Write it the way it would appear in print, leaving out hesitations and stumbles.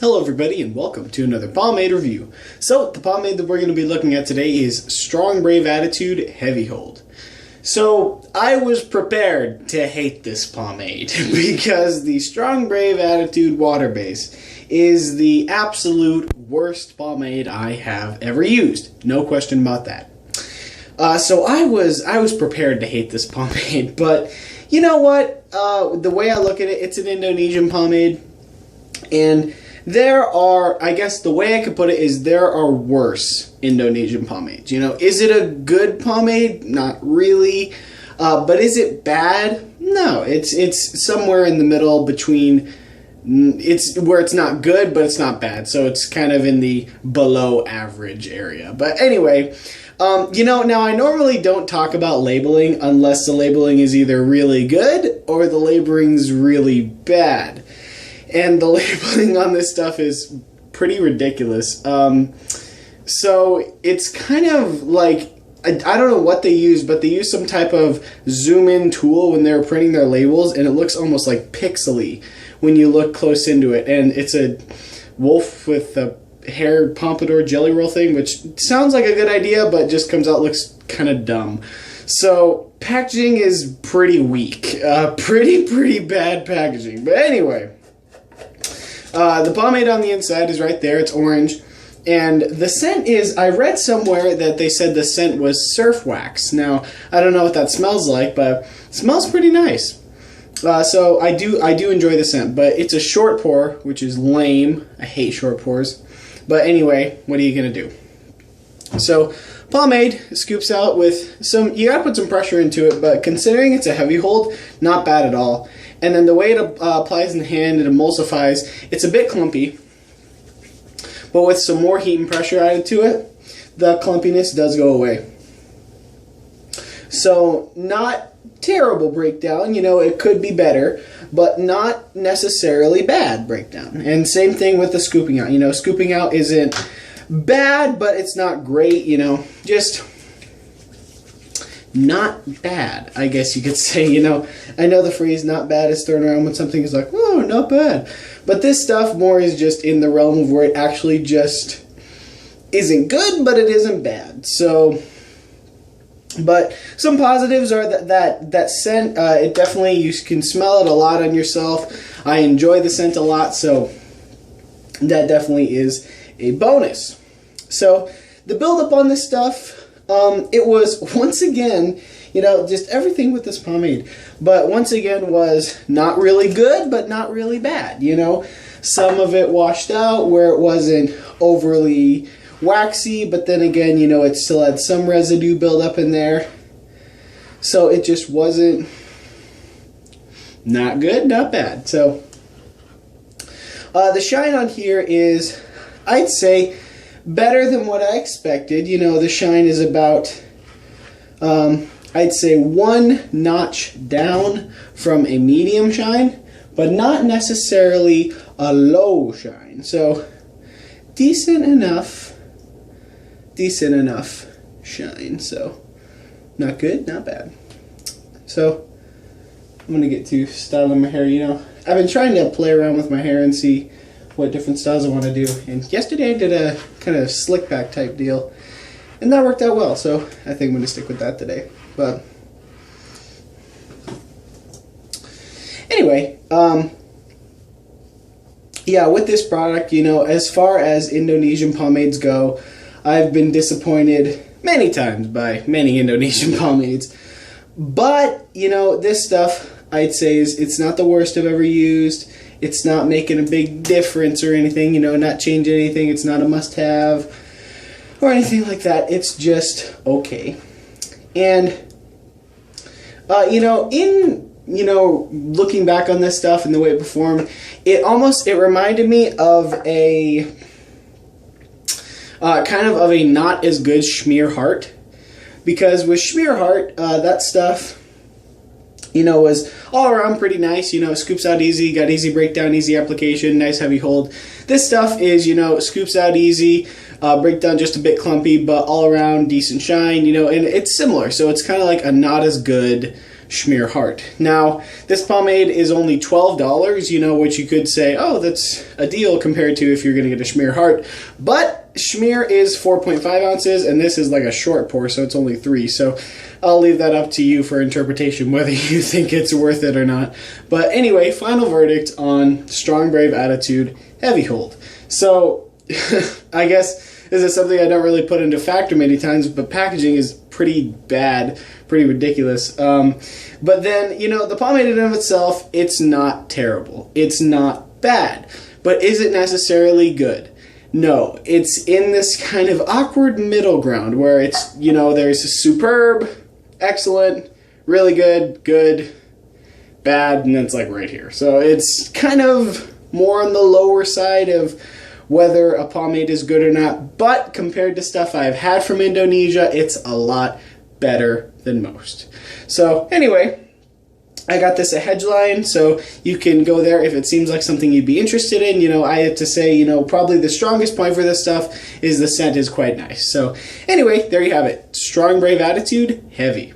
Hello everybody and welcome to another pomade review. So the pomade that we're going to be looking at today is Strong Brave Attitude Heavy Hold. So I was prepared to hate this pomade because the Strong Brave Attitude Water Base is the absolute worst pomade I have ever used. No question about that. So I was prepared to hate this pomade, but you know what? The way I look at it, it's an Indonesian pomade, and there are, I guess the way I could put it is there are worse Indonesian pomades. You know, is it a good pomade? Not really. But is it bad? No, it's somewhere in the middle between, it's where it's not good, but it's not bad. So it's kind of in the below average area. But anyway, you know, now I normally don't talk about labeling unless the labeling is either really good or the labeling's really bad. And the labeling on this stuff is pretty ridiculous. So it's kind of like, I don't know what they use, but they use some type of zoom in tool when they're printing their labels, and it looks almost like pixely when you look close into it. And it's a wolf with a hair pompadour jelly roll thing, which sounds like a good idea, but just comes out looks kind of dumb. So packaging is pretty weak. Pretty bad packaging. But anyway, the pomade on the inside is right there. It's orange. And the scent is, I read somewhere that they said the scent was surf wax. Now, I don't know what that smells like, but it smells pretty nice. So I do enjoy the scent, but it's a short pour, which is lame. I hate short pours. But anyway, what are you going to do? So pomade scoops out with some, you gotta put some pressure into it, but considering it's a heavy hold, not bad at all. And then the way it applies in the hand, it emulsifies. It's a bit clumpy, but with some more heat and pressure added to it, the clumpiness does go away. So not terrible breakdown, you know, it could be better, but not necessarily bad breakdown. And same thing with the scooping out. You know, scooping out isn't bad, but it's not great, you know, just not bad, I guess you could say. You know, I know the phrase not bad is thrown around when something is like, oh, not bad. But this stuff more is just in the realm of where it actually just isn't good, but it isn't bad. So, but some positives are that scent, it definitely, you can smell it a lot on yourself. I enjoy the scent a lot, so that definitely is a bonus. So the build-up on this stuff, it was, once again, you know, just everything with this pomade, but once again was not really good, but not really bad, you know. Some of it washed out where it wasn't overly waxy, but then again, you know, it still had some residue build up in there. So it just wasn't not good, not bad. So the shine on here is, I'd say, better than what I expected. You know, the shine is about, I'd say, one notch down from a medium shine, but not necessarily a low shine. So decent enough shine. So not good, not bad. So I'm gonna get to styling my hair. You know, I've been trying to play around with my hair and see what different styles I want to do. And yesterday I did a kind of slick back type deal, and that worked out well. So I think I'm going to stick with that today. But anyway, yeah, with this product, you know, as far as Indonesian pomades go, I've been disappointed many times by many Indonesian pomades. But, you know, this stuff, I'd say, it's not the worst I've ever used. It's not making a big difference or anything, you know, not changing anything. It's not a must-have or anything like that. It's just okay. And, you know, looking back on this stuff and the way it performed, it reminded me of a kind of a not as good Schmear Heart. Because with Schmear Heart, that stuff, you know, was all around pretty nice. You know, scoops out easy, got easy breakdown, easy application, nice heavy hold. This stuff is, you know, scoops out easy, breakdown just a bit clumpy, but all around decent shine, you know, and it's similar. So it's kind of like a not as good Schmier Heart. Now, this pomade is only $12, you know, which you could say, oh, that's a deal compared to if you're going to get a Schmier Heart. But Schmier is 4.5 ounces, and this is like a short pour, so it's only 3. So I'll leave that up to you for interpretation, whether you think it's worth it or not. But anyway, final verdict on Strong Brave Attitude Heavy Hold. So I guess this is something I don't really put into factor many times, but packaging is pretty bad, pretty ridiculous. But then, you know, the pomade in and of itself, it's not terrible. It's not bad. But is it necessarily good? No. It's in this kind of awkward middle ground where it's, you know, there's superb, excellent, really good, good, bad, and it's like right here. So it's kind of more on the lower side of whether a pomade is good or not, but compared to stuff I've had from Indonesia, it's a lot better than most. So anyway, I got this at Hedgeline, so you can go there if it seems like something you'd be interested in. You know, I have to say, you know, probably the strongest point for this stuff is the scent is quite nice. So anyway, there you have it. Strong Brave Attitude, Heavy.